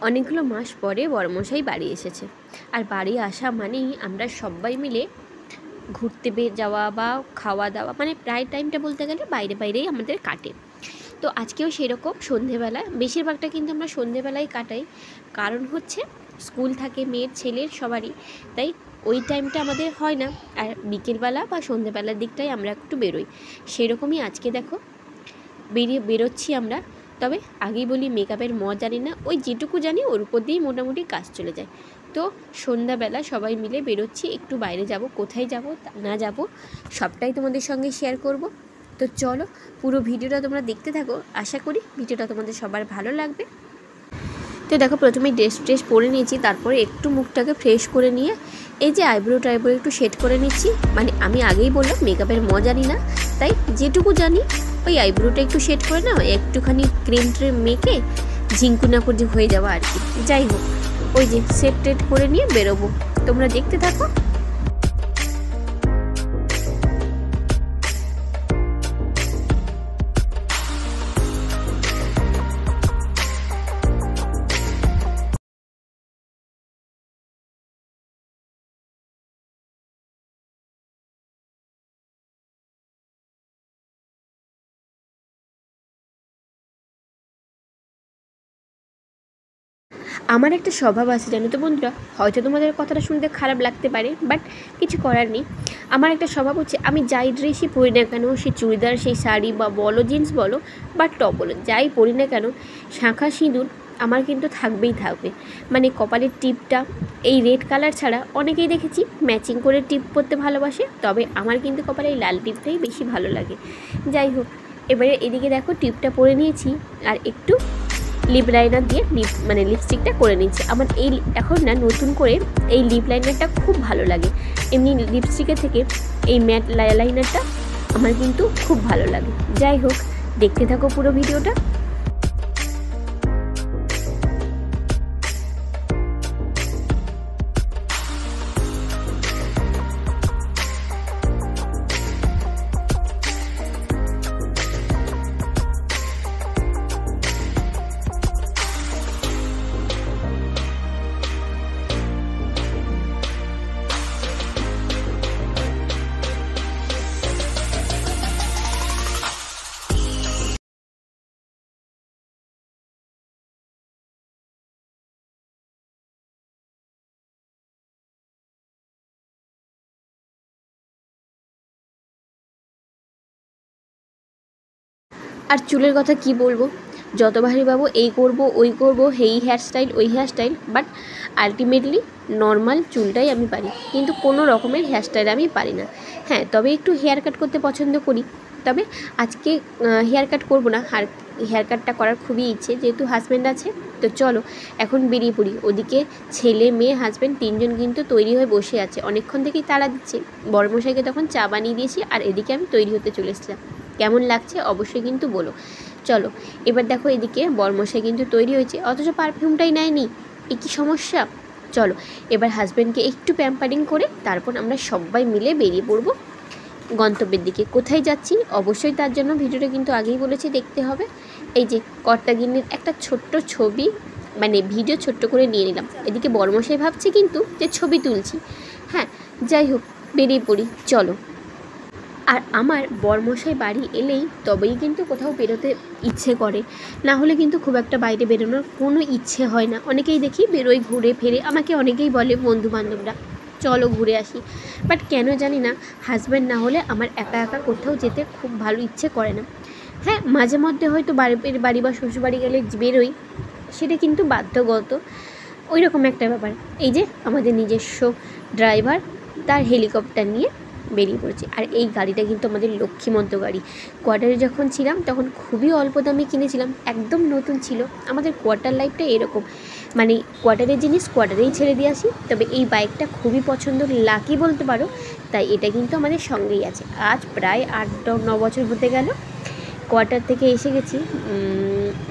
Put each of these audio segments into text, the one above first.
অনেকগুলো মাস পরে বড়মশাই বাড়ি এসেছে। আর বাড়ি আসা মানেই আমরা সবাই মিলে ঘুরতে যাওয়া বা খাওয়া দাওয়া, মানে প্রায় টাইমটা বলতে গেলে বাইরেই আমাদের কাটে। তো আজকেও সেরকম সন্ধেবেলায়, বেশিরভাগটা কিন্তু আমরা সন্ধেবেলায় কাটাই, কারণ হচ্ছে স্কুল থাকে মেয়ের ছেলের সবারই, তাই ওই টাইমটা আমাদের হয় না। আর বিকেলবেলা বা সন্ধেবেলার দিকটাই আমরা একটু বেরোই। সেরকমই আজকে দেখো বেরোচ্ছি আমরা। তবে আগেই বলি, মেকআপের জানি না, ওই যেটুকু জানি ওর উপর দিয়েই মোটামুটি কাজ চলে যায়। তো সন্ধ্যাবেলা সবাই মিলে বেরোচ্ছি, একটু বাইরে যাব, কোথায় যাব না যাব সবটাই তোমাদের সঙ্গে শেয়ার করব। তো চলো পুরো ভিডিওটা তোমরা দেখতে থাকো, আশা করি ভিডিওটা তোমাদের সবার ভালো লাগবে। তো দেখো প্রথমে ড্রেস পরে নিয়েছি, তারপরে একটু মুখটাকে ফ্রেশ করে নিয়ে এই যে আইব্রো একটু সেট করে নিচ্ছি। মানে আমি আগেই বললাম মেকআপের জানি না, তাই যেটুকু জানি ওই আইব্রোটা একটু সেট করে না, একটুখানি ক্রিম ট্রিম মেখে ঝিঙ্কুনা করে হয়ে যাওয়া আর কি। যাই হোক, ওই যে সেট টেট করে নিয়ে বেরোবো, তোমরা দেখতে থাকো। আমার একটা স্বভাব আছে জানো তো বন্ধুরা, হয়তো তোমাদের কথাটা শুনতে খারাপ লাগতে পারে, বাট কিছু করার নেই। আমার একটা স্বভাব হচ্ছে, আমি যাই ড্রেসই পরি না কেন, সেই চুড়িদার, সেই শাড়ি বা বলো জিন্স বলো বা টপ বলো, যাই পরি না কেন, শাঁখা সিঁদুর আমার কিন্তু থাকবেই থাকবে। মানে কপালের টিপটা এই রেড কালার ছাড়া অনেকেই দেখেছি ম্যাচিং করে টিপ পরতে ভালোবাসে, তবে আমার কিন্তু কপালে এই লাল টিপটাই বেশি ভালো লাগে। যাই হোক, এবারে এদিকে দেখো টিপটা পরে নিয়েছি, আর একটু লিপ লাইনার দিয়ে লিপস্টিকটা করে নিচ্ছি। আমার এই এখন না নতুন করে এই লিপ লাইনারটা খুব ভালো লাগে, এমনি লিপস্টিকের থেকে এই ম্যাট লাইনারটা আমার কিন্তু খুব ভালো লাগে। যাই হোক, দেখতে থাকো পুরো ভিডিওটা। আর চুলের কথা কি বলবো, যতবারই ভাবো এই করব ওই করব, এই হেয়ারস্টাইল ওই হেয়ারস্টাইল, বাট আলটিমেটলি নর্মাল চুলটাই আমি পারি, কিন্তু কোনো রকমের হেয়ারস্টাইল আমি পারি না। হ্যাঁ, তবে একটু হেয়ার কাট করতে পছন্দ করি, তবে আজকে হেয়ার কাট করবো না। আর হেয়ার কাটটা করার খুবই ইচ্ছে, যেহেতু হাজব্যান্ড আছে। তো চলো এখন বেরিয়ে পড়ি। ওদিকে ছেলে মেয়ে হাজব্যান্ড তিনজন কিন্তু তৈরি হয়ে বসে আছে, অনেকক্ষণ থেকেই তাড়া দিচ্ছে। বড়মশাইকে তখন চা বানিয়ে দিয়েছি, আর এদিকে আমি তৈরি হতে চলে এসেছিলাম। কেমন লাগছে অবশ্যই কিন্তু বলো। চলো এবার দেখো, এদিকে বরমশাই কিন্তু তৈরি হয়েছে, অথচ পারফিউমটাই নেয়নি, এ কী সমস্যা। চলো এবার হাজব্যান্ডকে একটু প্যাম্পারিং করে তারপর আমরা সবাই মিলে বেরিয়ে পড়বো গন্তব্যের দিকে। কোথায় যাচ্ছি অবশ্যই তার জন্য ভিডিওটা কিন্তু আগেই বলেছি দেখতে হবে। এই যে কর্তাগিন্নির একটা ছোট্ট ছবি, মানে ভিডিও ছোট্ট করে নিয়ে নিলাম। এদিকে বরমশাই ভাবছে কিন্তু যে ছবি তুলছি। হ্যাঁ, যাই হোক, বেরিয়ে পড়ি চলো। আর আমার বরমশাই বাড়ি এলেই তবেই কিন্তু কোথাও বেরোতে ইচ্ছে করে, না হলে কিন্তু খুব একটা বাইরে বেরোনোর কোনো ইচ্ছে হয় না। অনেকেই দেখি বেরোয় ঘুরে ফেরে, আমাকে অনেকেই বলে বন্ধুবান্ধবরা চলো ঘুরে আসি, বাট কেন জানি না হাজব্যান্ড না হলে আমার একা একা কোথাও যেতে খুব ভালো ইচ্ছে করে না। হ্যাঁ, মাঝে মধ্যে হয়তো বাড়ি বা শ্বশুরবাড়ি গেলে বেরোই, সেটা কিন্তু বাধ্যগত, ওই রকম একটা ব্যাপার। এই যে আমাদের নিজস্ব ড্রাইভার, তার হেলিকপ্টার নিয়ে বেরিয়ে পড়েছি। আর এই গাড়িটা কিন্তু আমাদের লক্ষ্মীমন্ত গাড়ি। কোয়ার্টারে যখন ছিলাম তখন খুবই অল্প দামে কিনেছিলাম, একদম নতুন ছিল। আমাদের কোয়ার্টার লাইফটা এরকম, মানে কোয়ার্টারের জিনিস কোয়ার্টারেই ছেড়ে দিয়ে আসি। তবে এই বাইকটা খুবই পছন্দ, লাকি বলতে পারো, তাই এটা কিন্তু আমাদের সঙ্গেই আছে। আজ প্রায় 8-9 বছর হতে গেল কোয়ার্টার থেকে এসে গেছি,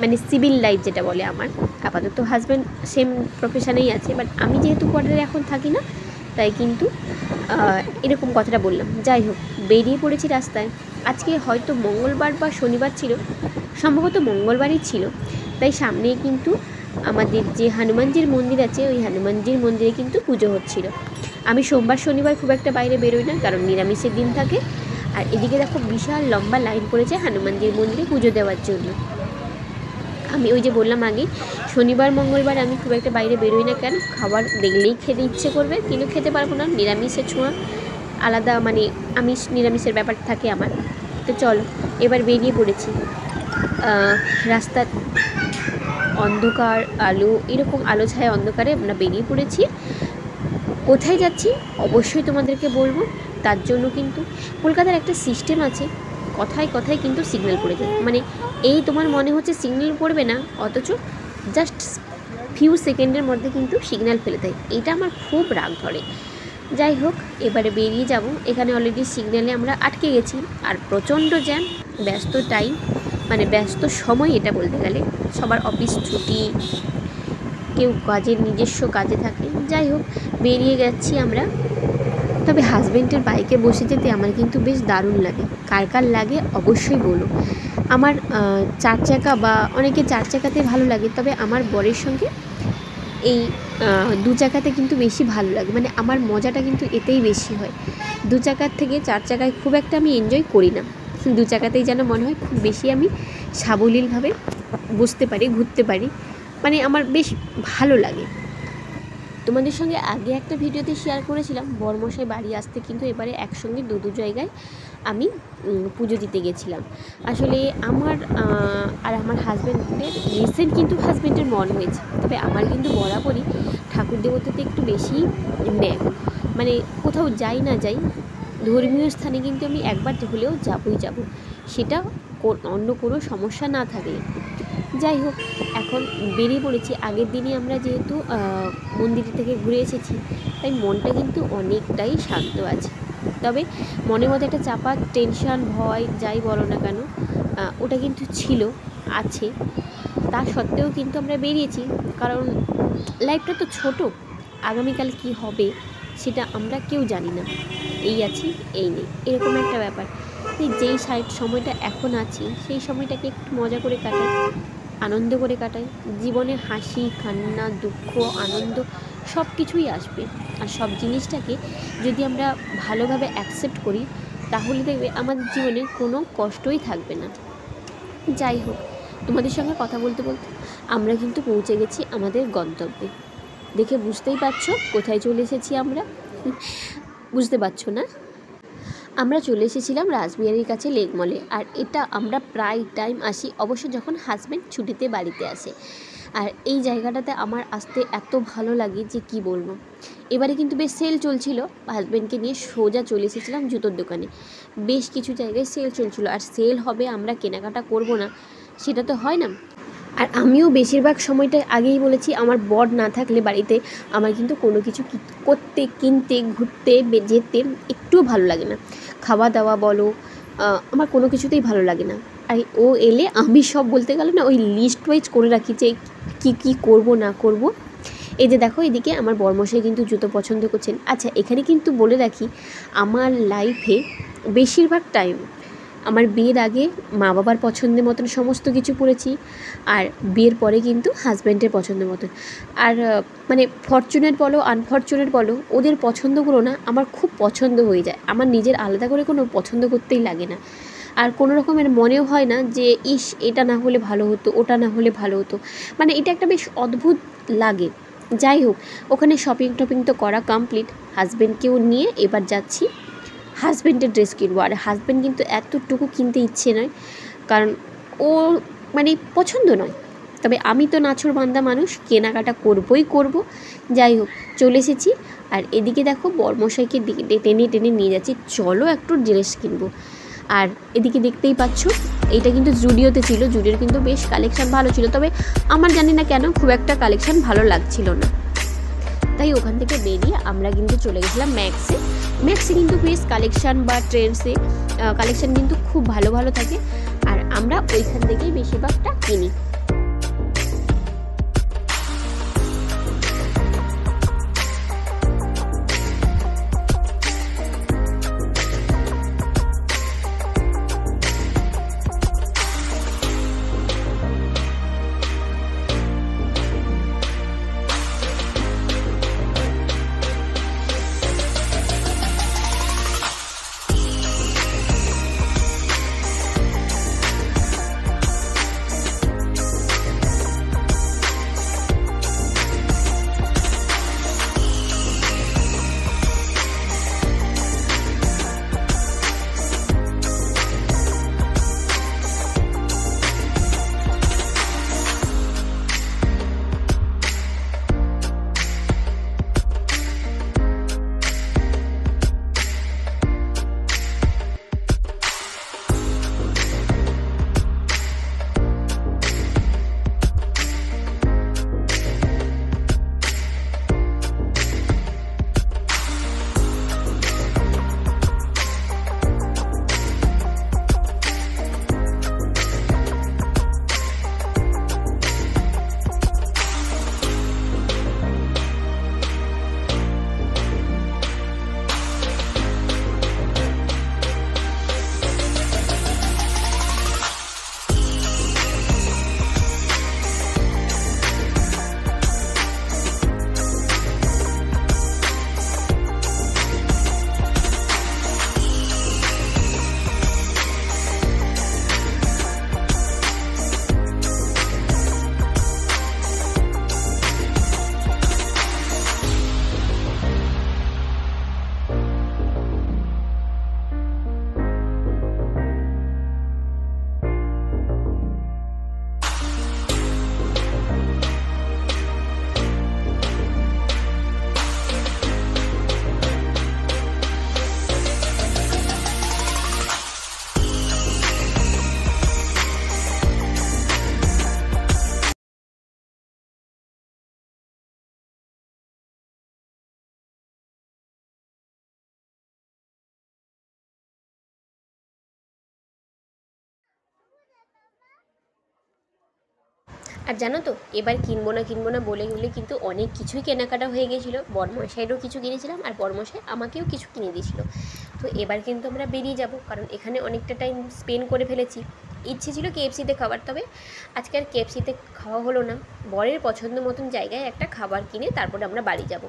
মানে সিভিল লাইফ যেটা বলে। আমার আপাতত হাজব্যান্ড সেম প্রফেশনেই আছে, বাট আমি যেহেতু কোয়ার্টারে এখন থাকি না, তাই কিন্তু এরকম কথাটা বললাম। যাই হোক, বেরিয়ে পড়েছি রাস্তায়। আজকে হয়তো মঙ্গলবার বা শনিবার ছিল, সম্ভবত মঙ্গলবারই ছিল, তাই সামনেই কিন্তু আমাদের যে হনুমানজির মন্দির আছে ওই হনুমানজির মন্দিরে কিন্তু পুজো হচ্ছিল। আমি সোমবার শনিবার খুব একটা বাইরে বেরোই না, কারণ নিরামিষের দিন থাকে। আর এদিকে দেখো বিশাল লম্বা লাইন পড়েছে হনুমানজির মন্দিরে পুজো দেওয়ার জন্য। আমি ওই যে বললাম আগে, শনিবার মঙ্গলবার আমি খুব একটা বাইরে বেরোই না, কেন খাবার দেখলেই খেতে ইচ্ছে করবে, কিন্তু খেতে পারবো না, নিরামিষের ছোঁয়া আলাদা, মানে আমিষ নিরামিষের ব্যাপার থাকে আমার। তো চলো এবার বেরিয়ে পড়েছি। রাস্তার অন্ধকার আলো, এরকম আলো ছায়া অন্ধকারে আমরা বেরিয়ে পড়েছি। কোথায় যাচ্ছি অবশ্যই তোমাদেরকে বলবো। তার জন্য কিন্তু কলকাতার একটা সিস্টেম আছে, কথায় কথায় কিন্তু সিগন্যাল পড়ে যায়। মানে এই তোমার মনে হচ্ছে সিগন্যাল পড়বে না, অথচ জাস্ট ফিউ সেকেন্ডের মধ্যে কিন্তু সিগন্যাল ফেলে দেয়। এটা আমার খুব রাগ ধরে। যাই হোক, এবারে বেরিয়ে যাব। এখানে অলরেডি সিগন্যালে আমরা আটকে গেছি, আর প্রচণ্ড জ্যাম, ব্যস্ত টাইম, মানে ব্যস্ত সময় এটা বলতে গেলে। সবার অফিস ছুটি, কেউ কাজের নিজস্ব কাজে থাকে। যাই হোক, বেরিয়ে যাচ্ছি আমরা। তবে হাজব্যান্ডের বাইকে বসে যেতে আমার কিন্তু বেশ দারুণ লাগে। কার কার লাগে অবশ্যই বলো। আমার 4 চাকা বা অনেকে 4 চাকাতে ভালো লাগে, তবে আমার বরের সঙ্গে এই 2 চাকাতে কিন্তু বেশি ভালো লাগে। মানে আমার মজাটা কিন্তু এতেই বেশি হয়। 2 চাকার থেকে 4 চাকায় খুব একটা আমি এনজয় করি না। 2 চাকাতেই যেন মনে হয় খুব বেশি আমি সাবলীলভাবে বসতে পারি, ঘুরতে পারি, মানে আমার বেশ ভালো লাগে। তোমাদের সঙ্গে আগে একটা ভিডিওতে শেয়ার করেছিলাম বরমশাই বাড়ি আসতে কিন্তু এবারে একসঙ্গে দু জায়গায় আমি পুজো দিতে গেছিলাম। আসলে আমার আর আমার হাজব্যান্ডের রিসেন্ট কিন্তু হাজব্যান্ডের মন হয়েছে, তবে আমার কিন্তু বরাবরই ঠাকুর দেবতাতে একটু বেশি ন্যাক। মানে কোথাও যাই না যাই, ধর্মীয় স্থানে কিন্তু আমি একবার হলেও যাব, সেটা অন্য কোনো সমস্যা না থাকলে। যাই হোক, এখন বেরিয়ে পড়েছি। আগের দিনই আমরা যেহেতু মন্দির থেকে ঘুরে এসেছি, তাই মনটা কিন্তু অনেকটাই শান্ত আছে। তবে মনের মধ্যে একটা চাপা টেনশন, ভয় যাই বলো না কেন, ওটা কিন্তু ছিল, আছে। তা সত্ত্বেও কিন্তু আমরা বেরিয়েছি, কারণ লাইফটা তো ছোট, আগামীকাল কি হবে সেটা আমরা কেউ জানি না। এই আছি এই নেই, এরকম একটা ব্যাপার। যেই সময়টা এখন আছি সেই সময়টাকে একটু মজা করে কাটাই, আনন্দ করে কাটাই। জীবনে হাসি কান্না দুঃখ আনন্দ সব কিছুই আসবে, আর সব জিনিসটাকে যদি আমরা ভালোভাবে অ্যাকসেপ্ট করি, তাহলে দেখবে আমাদের জীবনে কোনো কষ্টই থাকবে না। যাই হোক, তোমাদের সঙ্গে কথা বলতে বলতে আমরা কিন্তু পৌঁছে গেছি আমাদের গন্তব্যে। দেখে বুঝতেই পারছো কোথায় চলে এসেছি আমরা, বুঝতে পারছো না? আমরা চলে এসেছিলাম রাসবিহারীর কাছে লেক মলে। আর এটা আমরা প্রায় টাইম আসি অবশ্য যখন হাজব্যান্ড ছুটিতে বাড়িতে আসে। আর এই জায়গাটাতে আমার আসতে এত ভালো লাগে যে কি বলবো। এবারে কিন্তু বেশ সেল চলছিল, হাজব্যান্ডকে নিয়ে সোজা চলে এসেছিলাম জুতোর দোকানে। বেশ কিছু জায়গায় সেল চলছিল, আর সেল হবে আমরা কেনাকাটা করব না সেটা তো হয় না। আর আমিও বেশিরভাগ সময়টাই আগেই বলেছি, আমার বর না থাকলে বাড়িতে আমার কিন্তু কোনো কিছু করতে, কিনতে, ঘুরতে, যেতে একটুও ভালো লাগে না। খাওয়া দাওয়া বলো, আমার কোনো কিছুতেই ভালো লাগে না। আর ও এলে আমি সব বলতে গেলে না ওই লিস্ট ওয়াইজ করে রাখি যে কী করব না করব। এই যে দেখো, এদিকে আমার বরমশাই কিন্তু জুতো পছন্দ করছেন। আচ্ছা, এখানে কিন্তু বলে রাখি, আমার লাইফে বেশিরভাগ টাইম আমার বিয়ের আগে মা বাবার পছন্দের মতন সমস্ত কিছু পড়েছি, আর বিয়ের পরে কিন্তু হাজব্যান্ডের পছন্দের মতন। আর মানে ফরচুনেট বলো আনফরচুনেট বলো, ওদের পছন্দগুলো না আমার খুব পছন্দ হয়ে যায়। আমার নিজের আলাদা করে কোনো পছন্দ করতেই লাগে না, আর কোনো রকমের মনেও হয় না যে ইস এটা না হলে ভালো হতো, ওটা না হলে ভালো হতো। মানে এটা একটা বেশ অদ্ভুত লাগে। যাই হোক, ওখানে শপিং টপিং তো করা কমপ্লিট। হাজব্যান্ডকেও নিয়ে এবার যাচ্ছি হাজব্যান্ডের ড্রেস কিনবো। আর হাজব্যান্ড কিন্তু এতটুকু কিনতে ইচ্ছে নয়, কারণ ও মানে পছন্দ নয়। তবে আমি তো নাছোড়বান্দা মানুষ, কেনাকাটা করব। যাই হোক, চলে এসেছি। আর এদিকে দেখো বরমশাইকে টেনে টেনে নিয়ে যাচ্ছি, চলো একটু ড্রেস কিনবো। আর এদিকে দেখতেই পাচ্ছ, এইটা কিন্তু জুডিওতে ছিল। জুডিওর কিন্তু বেশ কালেকশান ভালো ছিল, তবে আমার জানি না কেন খুব একটা কালেকশান ভালো লাগছিল না। তাই ওখান থেকে বেরিয়ে আমরা কিন্তু চলে গেছিলাম ম্যাক্সে। ম্যাক্সে কিন্তু বেশ কালেকশান বা ট্রেন্ডসে কালেকশান কিন্তু খুব ভালো ভালো থাকে, আর আমরা ওইখান থেকেই বেশিরভাগটা কিনি। আর জানো তো এবার কিনবো না বলে কিন্তু অনেক কিছুই কেনাকাটা হয়ে গেছিলো। বরমশাইয়েরও কিছু কিনেছিলাম আর বরমশাই আমাকেও কিছু কিনে দিয়েছিল। তো এবার কিন্তু আমরা বেরিয়ে যাব, কারণ এখানে অনেকটা টাইম স্পেন্ড করে ফেলেছি। ইচ্ছে ছিল কেএফসিতে খাবার, তবে আজকে আর কেএফসিতে খাওয়া হলো না। বরের পছন্দ মতন জায়গায় একটা খাবার কিনে তারপরে আমরা বাড়ি যাব।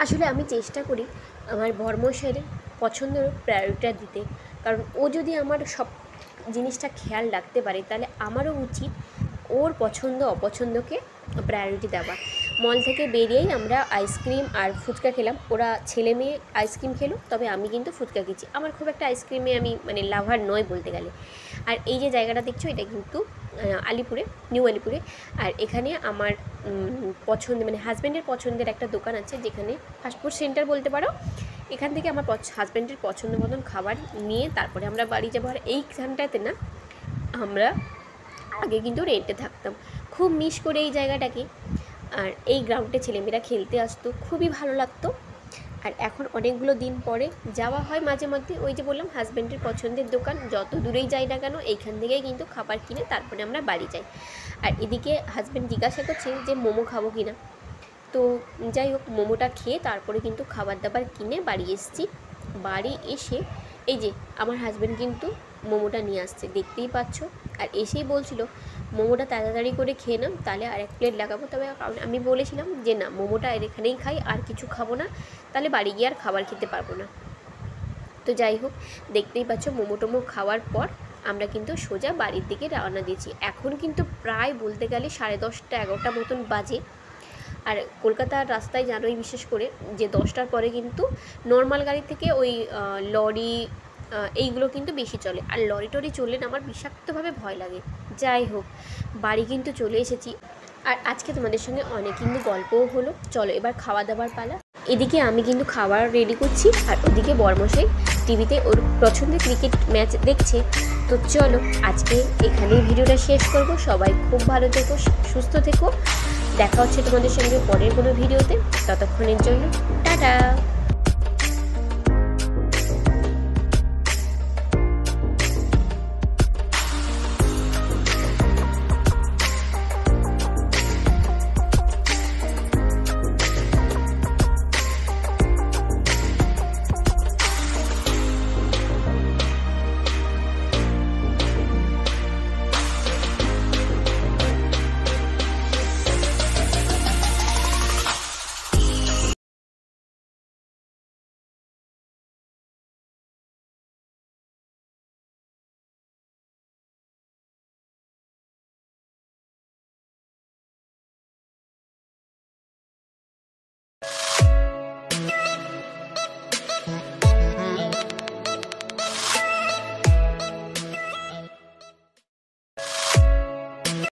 আসলে আমি চেষ্টা করি আমার বরমশাইয়ের পছন্দের প্রায়োরিটিটা দিতে, কারণ ও যদি আমার সব জিনিসটা খেয়াল রাখতে পারে তাহলে আমারও উচিত ওর পছন্দ অপছন্দকে প্রায়োরিটি দেওয়া। মল থেকে বেরিয়েই আমরা আইসক্রিম আর ফুচকা খেলাম। ওরা ছেলে মেয়ে আইসক্রিম খেলো, তবে আমি কিন্তু ফুচকা খেয়েছি। আমার খুব একটা আইসক্রিমে আমি লাভার নয় বলতে গেলে। আর এই যে জায়গাটা দেখছো এটা কিন্তু আলিপুরে, নিউ আলিপুরে। আর এখানে আমার পছন্দ হাজব্যান্ডের পছন্দের একটা দোকান আছে, যেখানে ফাস্টফুড সেন্টার বলতে পারো। এখান থেকে আমার হাজব্যান্ডের পছন্দ মতন খাবার নিয়ে তারপরে আমরা বাড়ি যাবো। আর এইখানটাতে না আমরা আগে কিন্তু রেন্টে থাকতাম, খুব মিস করে এই জায়গাটাকে। আর এই গ্রাউন্ডে ছেলেমেয়েরা খেলতে আসতো, খুবই ভালো লাগতো। আর এখন অনেকগুলো দিন পরে যাওয়া হয় মাঝে মধ্যে। ওই যে বললাম হাজব্যান্ডের পছন্দের দোকান, যত দূরেই যাই না কেন এইখান থেকেই কিন্তু খাবার কিনে তারপরে আমরা বাড়ি যাই। আর এদিকে হাজব্যান্ড জিজ্ঞাসা করছে যে মোমো খাবো কি না। তো যাই হোক, মোমোটা খেয়ে তারপরে কিন্তু খাবার দাবার কিনে বাড়ি এসেছি। বাড়ি এসে এই যে আমার হাজব্যান্ড কিন্তু মোমোটা নিয়ে আসছে, দেখতেই পাচ্ছ। আর এসেই বলছিল মোমোটা তাড়াতাড়ি করে খেয়ে নাও, তাহলে আর এক প্লেট লাগাবো। তবে আমি বলেছিলাম যে না, মোমোটা এখানেই খাই, আর কিছু খাবো না, তাহলে বাড়ি গিয়ে আর খাবার খেতে পারবো না। তো যাই হোক, দেখতেই পাচ্ছ মোমো টোমো খাওয়ার পর আমরা কিন্তু সোজা বাড়ির দিকে রওনা দিয়েছি। এখন কিন্তু প্রায় বলতে গেলে 10:30 11টা মতন বাজে। আর কলকাতার রাস্তায় জানোই বিশেষ করে যে 10টার পরে কিন্তু নর্মাল গাড়ি থেকে ওই লরি এইগুলো কিন্তু বেশি চলে। আর লরি টরি চললে না আমার বিষাক্তভাবে ভয় লাগে। যাই হোক, বাড়ি কিন্তু চলে এসেছি। আর আজকে তোমাদের সঙ্গে অনেক কিন্তু গল্পও হলো। চলো এবার খাওয়া দাবার পালা। এদিকে আমি কিন্তু খাবার রেডি করছি, আর ওদিকে বরমশাই টিভিতে ওর পছন্দের ক্রিকেট ম্যাচ দেখছে। তো চলো আজকে এখানেই ভিডিওটা শেষ করব। সবাই খুব ভালো থেকো, সুস্থ থেকো। দেখা হচ্ছে তোমাদের সঙ্গে পরের কোনো ভিডিওতে। ততক্ষণের জন্য টাটা।